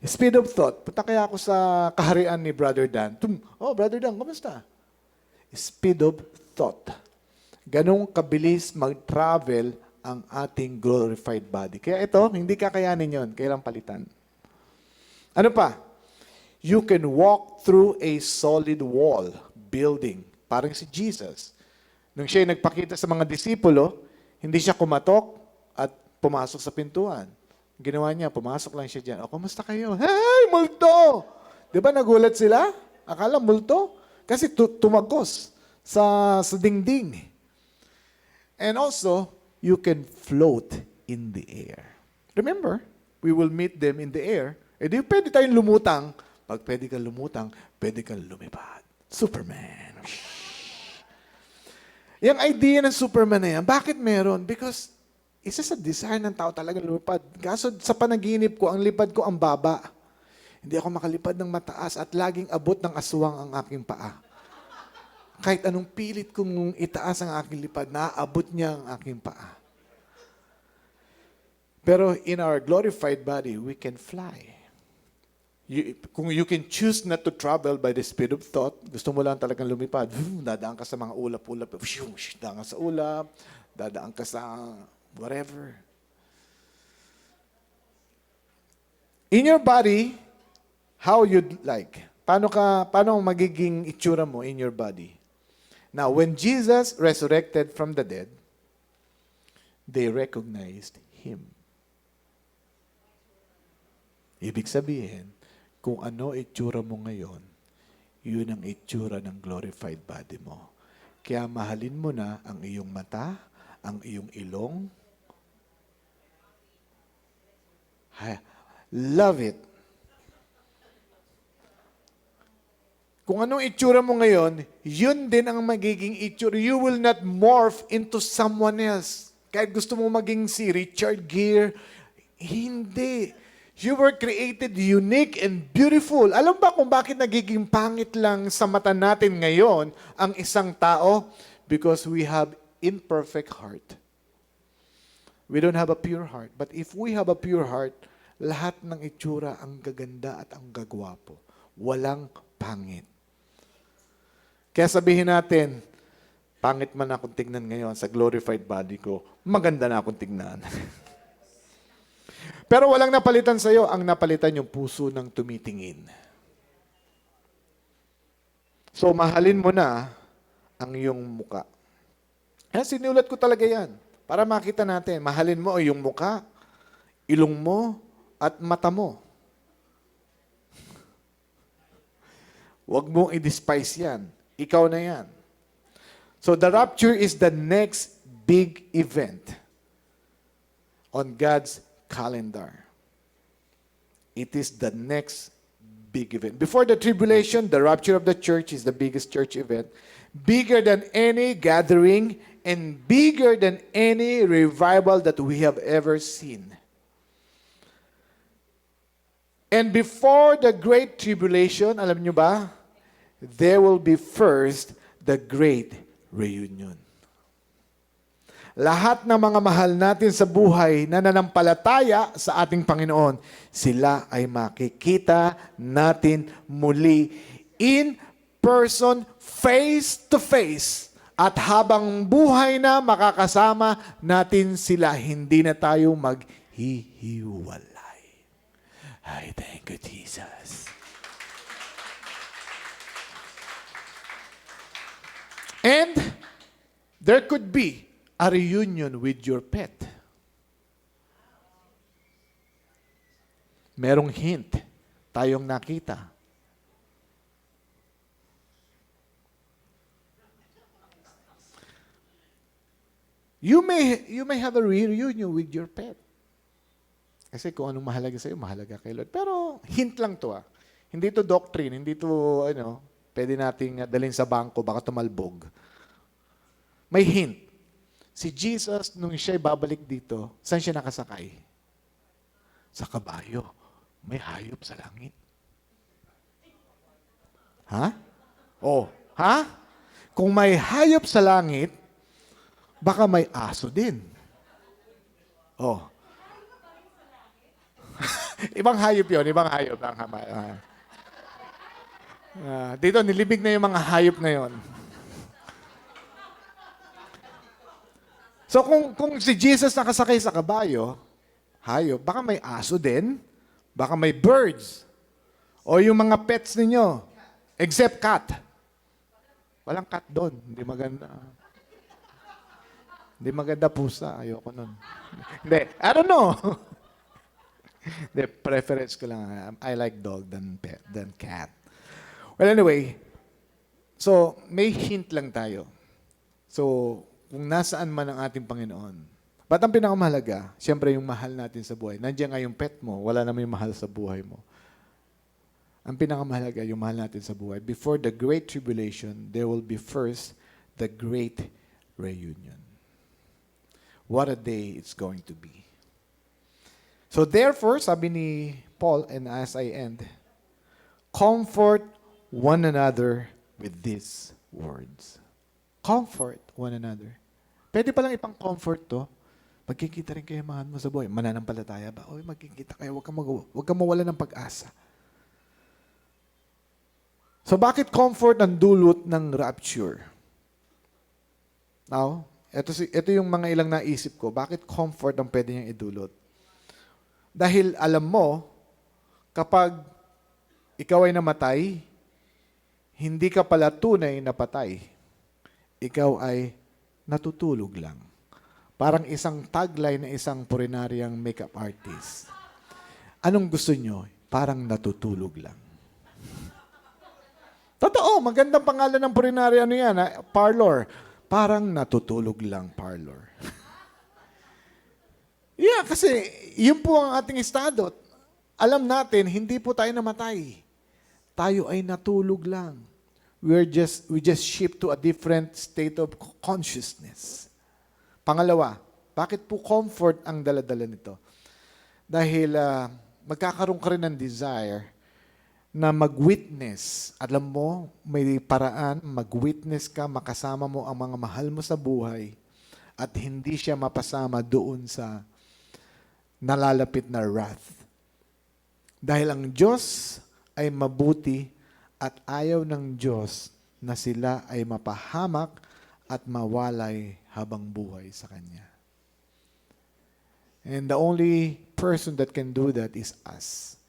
Speed of thought. Punta kaya ako sa kaharian ni Brother Dan. Oh, Brother Dan, kamusta? Speed of thought. Ganong kabilis mag-travel ang ating glorified body. Kaya ito, hindi kakayanin yon. Kailang palitan. Ano pa? You can walk through a solid wall, building. Parang si Jesus. Nung siya nagpakita sa mga disipulo, hindi siya kumatok at pumasok sa pintuan. Ginawa niya, pumasok lang siya dyan. O, kumusta kayo? Hey, multo! Di ba nagulat sila? Akala multo? Kasi tumagos sa dingding. And also, you can float in the air. Remember, we will meet them in the air. Eh di pwede tayong lumutang. Pag pwede kang lumutang, pwede kang lumipad. Superman. Yung idea ng Superman na yan, bakit meron? Because isa sa desire ng tao talaga lumipad. Kaso sa panaginip ko, ang lipad ko ang baba. Hindi ako makalipad ng mataas at laging abot ng aswang ang aking paa. Kahit anong pilit kong itaas ang aking lipad, naaabot niya ang aking paa. Pero in our glorified body, we can fly. Kung you can choose not to travel by the speed of thought, gusto mo lang talagang lumipad, dadaan ka sa mga ulap-ulap, dadaan ka sa ulap, dadaan ka sa whatever. In your body, how you'd like. Paano magiging itsura mo in your body? Now, when Jesus resurrected from the dead, they recognized Him. Ibig sabihin, kung ano itsura mo ngayon, yun ang itsura ng glorified body mo. Kaya mahalin mo na ang iyong mata, ang iyong ilong. Love it. Kung anong itsura mo ngayon, yun din ang magiging itsura. You will not morph into someone else. Kahit gusto mo maging si Richard Gere, hindi. You were created unique and beautiful. Alam ba kung bakit nagiging pangit lang sa mata natin ngayon ang isang tao? Because we have imperfect heart. We don't have a pure heart. But if we have a pure heart, lahat ng itsura ang gaganda at ang gagwapo. Walang pangit. Kaya sabihin natin, pangit man akong tignan ngayon sa glorified body ko, maganda na akong tignan. Pero walang napalitan sa'yo, ang napalitan yung puso ng tumitingin. So, mahalin mo na ang iyong muka. Sinulat ko talaga yan. Para makita natin, mahalin mo yung muka, ilong mo, at mata mo. Huwag mong i-despise yan. Ikaw na yan. So, the rapture is the next big event on God's calendar. It is the next big event. Before the tribulation, the rapture of the church is the biggest church event. Bigger than any gathering and bigger than any revival that we have ever seen. And before the great tribulation, alam nyo ba, there will be first the great reunion. Lahat ng mga mahal natin sa buhay na nanampalataya sa ating Panginoon, sila ay makikita natin muli in person, face to face. At habang buhay na, makakasama natin sila. Hindi na tayo maghihiwalay. Ay, thank you, Jesus. And there could be a reunion with your pet. Merong hint tayong nakita. You may have a reunion with your pet. Kasi kung anong mahalaga sa'yo, mahalaga kay Lord. Pero hint lang to . Hindi to doctrine, hindi to pwede nating dalhin sa bangko, baka tumalbog. May hint. Si Jesus, nung siya'y babalik dito, saan siya nakasakay? Sa kabayo. May hayop sa langit. Ha? Oh, ha? Kung may hayop sa langit, baka may aso din. Oh. Ibang hayop yun, ibang hayop. Dito, nilibig na yung mga hayop na yon. So kung si Jesus nakasakay sa kabayo, hayop, baka may aso din, baka may birds, o yung mga pets ninyo, except cat. Walang cat doon, hindi maganda. Hindi maganda pusa, ayoko nun. Hindi, I don't know. The preference ko lang, I like dog than cat. Well, anyway, so may hint lang tayo. So, kung nasaan man ang ating Panginoon. Ba't ang pinakamahalaga? Siyempre yung mahal natin sa buhay. Nandiyan nga yung pet mo, wala naman yung mahal sa buhay mo. Ang pinakamahalaga, yung mahal natin sa buhay. Before the great tribulation, there will be first the great reunion. What a day it's going to be. So therefore, sabi ni Paul, and as I end, comfort one another with these words. Comfort one another. Pwede palang ipang-comfort to. Magkikita rin kayo mahal mo sa buhay. Mananampalataya ba? Oy, magkikita kayo. Huwag kang mawala ng pag-asa. So bakit comfort ang dulot ng rapture? Now, ito yung mga ilang naisip ko. Bakit comfort ang pwede niyang idulot? Dahil alam mo, kapag ikaw ay namatay, hindi ka pala tunay na patay. Ikaw ay natutulog lang. Parang isang tagline na isang purenaryang makeup artist. Anong gusto nyo? Parang natutulog lang. Totoo, magandang pangalan ng purinary yan, parlor. Parang natutulog lang, parlor. Yeah, kasi yun po ang ating estado. Alam natin, hindi po tayo namatay. Tayo ay natulog lang. We just shift to a different state of consciousness. Pangalawa, bakit po comfort ang daladala nito? Dahil magkakaroon ka rin ng desire na mag-witness. Alam mo, may paraan, mag-witness ka, makasama mo ang mga mahal mo sa buhay at hindi siya mapasama doon sa nalalapit na wrath. Dahil ang Diyos ay mabuti at ayaw ng Diyos na sila ay mapahamak at mawalay habang buhay sa Kanya. And the only person that can do that is us.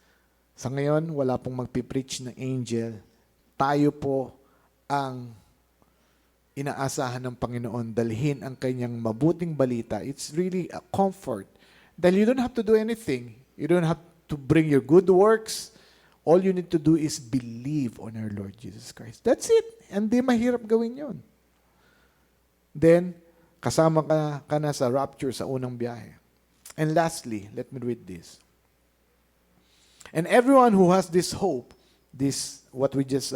Sa ngayon, wala pong magpipreach na angel. Tayo po ang inaasahan ng Panginoon. Dalhin ang kanyang mabuting balita. It's really a comfort. Dahil you don't have to do anything. You don't have to bring your good works. All you need to do is believe on our Lord Jesus Christ. That's it. Hindi mahirap gawin yon. Then, kasama ka na sa rapture sa unang biyahe. And lastly, let me read this. And everyone who has this hope, this what we just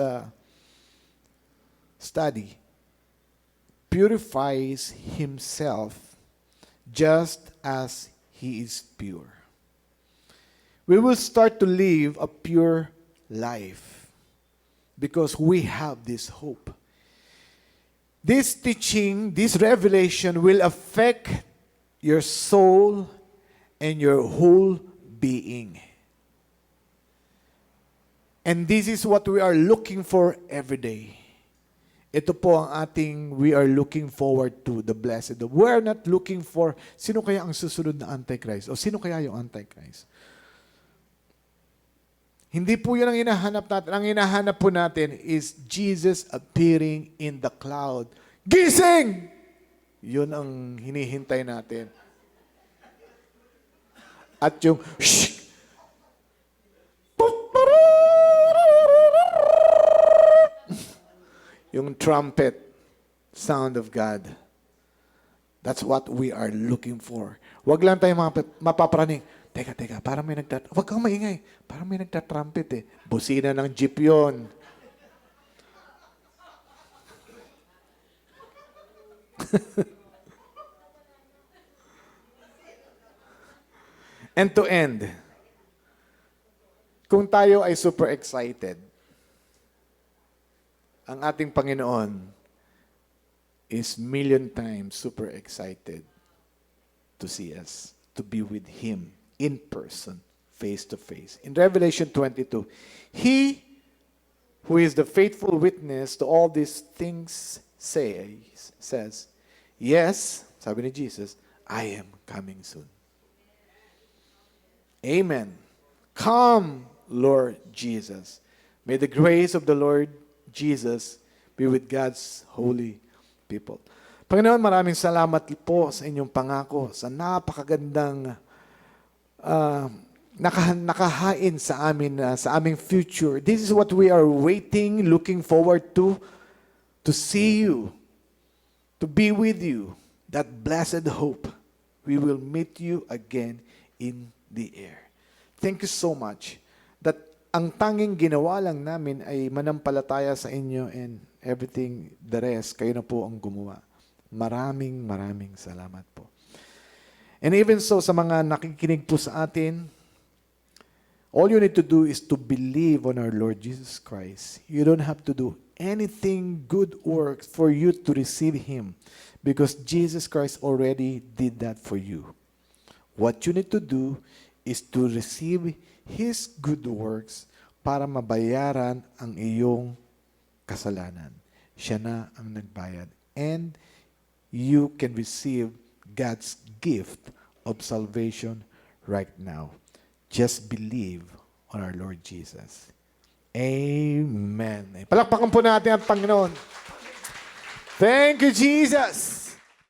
study, purifies himself just as he is pure. We will start to live a pure life because we have this hope. This teaching, this revelation will affect your soul and your whole being. And this is what we are looking for every day. Ito po ang we are looking forward to, the blessed. We are not looking for, sino kaya ang susunod na Antichrist? O sino kaya yung Antichrist? Hindi po yun ang hinahanap natin. Ang hinahanap po natin is Jesus appearing in the cloud. Gising! Yun ang hinihintay natin. At yung, shh! Yung trumpet sound of God. That's what we are looking for. Wag lang tayo mapapraning. Teka, parang may wag kang maingay. Parang may nagtatrumpet eh. Busina ng jeep yun. And to end, kung tayo ay super excited, ang ating Panginoon is million times super excited to see us, to be with Him in person, face to face. In Revelation 22, He who is the faithful witness to all these things says, yes, sabi ni Jesus, I am coming soon. Amen. Come, Lord Jesus. May the grace of the Lord Jesus be with God's holy people. Panginoon, maraming salamat po sa inyong pangako, sa napakagandang nakahain sa amin, sa aming future. This is what we are waiting, looking forward to see you, to be with you, that blessed hope. We will meet you again in the air. Thank you so much that ang tanging ginawa lang namin ay manampalataya sa inyo and everything, the rest, kayo na po ang gumawa. Maraming salamat po. And even so, sa mga nakikinig po sa atin, all you need to do is to believe on our Lord Jesus Christ. You don't have to do anything good works for you to receive Him because Jesus Christ already did that for you. What you need to do is to receive His good works para mabayaran ang iyong kasalanan. Siya na ang nagbayad. And you can receive God's gift of salvation right now. Just believe on our Lord Jesus. Amen. Palakpakan po natin ang Panginoon. Thank you, Jesus.